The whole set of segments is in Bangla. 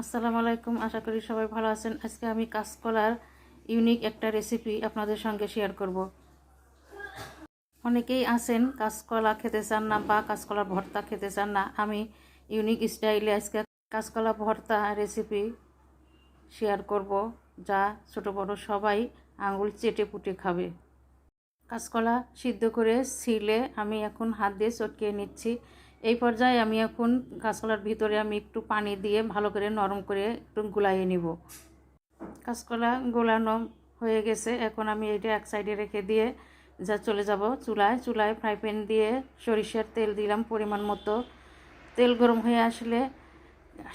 আসসালামু আলাইকুম। আশা করি সবাই ভালো আছেন। আজকে আমি কাঁচকলার ইউনিক একটা রেসিপি আপনাদের সঙ্গে শেয়ার করব। অনেকেই আছেন কাঁচকলা খেতে চান না বা কাঁচকলার ভর্তা খেতে চান না। আমি ইউনিক স্টাইলে আজকে কাঁচকলা ভর্তা রেসিপি শেয়ার করব, যা ছোট বড় সবাই আঙুল চেটে পুটে খাবে। কাঁচকলা সিদ্ধ করে ছিলে আমি এখন হাত দিয়ে চটকিয়ে নিচ্ছি। এই পর্যায়ে আমি এখন কাঁচকলার ভিতরে আমি একটু পানি দিয়ে ভালো করে নরম করে একটু গুলাইয়ে নিব। কাঁচকলা গোলানো হয়ে গেছে। এখন আমি এটা এক সাইডে রেখে দিয়ে চলে যাব চুলায় ফ্রাই প্যান দিয়ে সরিষার তেল দিলাম পরিমাণ মতো। তেল গরম হয়ে আসলে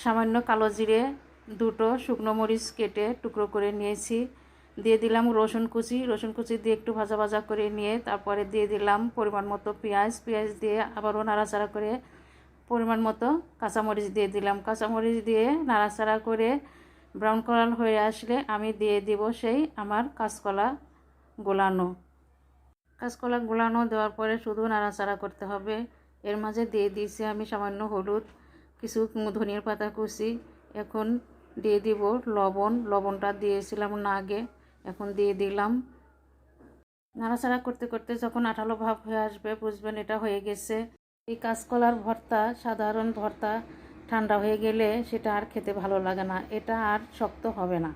সামান্য কালো জিরে, দুটো শুকনো মরিচ কেটে টুকরো করে নিয়েছি, দিয়ে দিলাম রসুন কুচি দিয়ে একটু ভাজা ভাজা করে নিয়ে তারপরে দিয়ে দিলাম পরিমাণ মতো পেঁয়াজ দিয়ে আবারও নাড়াচাড়া করে পরিমাণ মতো কাঁচামরিচ দিয়ে দিলাম। কাঁচামরিচ দিয়ে নাড়াচাড়া করে ব্রাউন কালার হয়ে আসলে আমি দিয়ে দিব সেই আমার কাঁচকলা গোলানো দেওয়ার পরে শুধু নাড়াচাড়া করতে হবে। এর মাঝে দিয়ে দিয়েছি আমি সামান্য হলুদ, কিছু ধনিয়ার পাতা কুচি। এখন দিয়ে দিব লবণটা দিয়েছিলাম না আগে, এখন দিয়ে দিলাম। নাড়াচাড়া করতে করতে যখন আঠালো ভাব হয়ে আসবে বুঝবেন এটা হয়ে গেছে। এই কাঁচকলার ভর্তা সাধারণ ভর্তা ঠান্ডা হয়ে গেলে সেটা আর খেতে ভালো লাগে না, এটা আর শক্ত হবে না।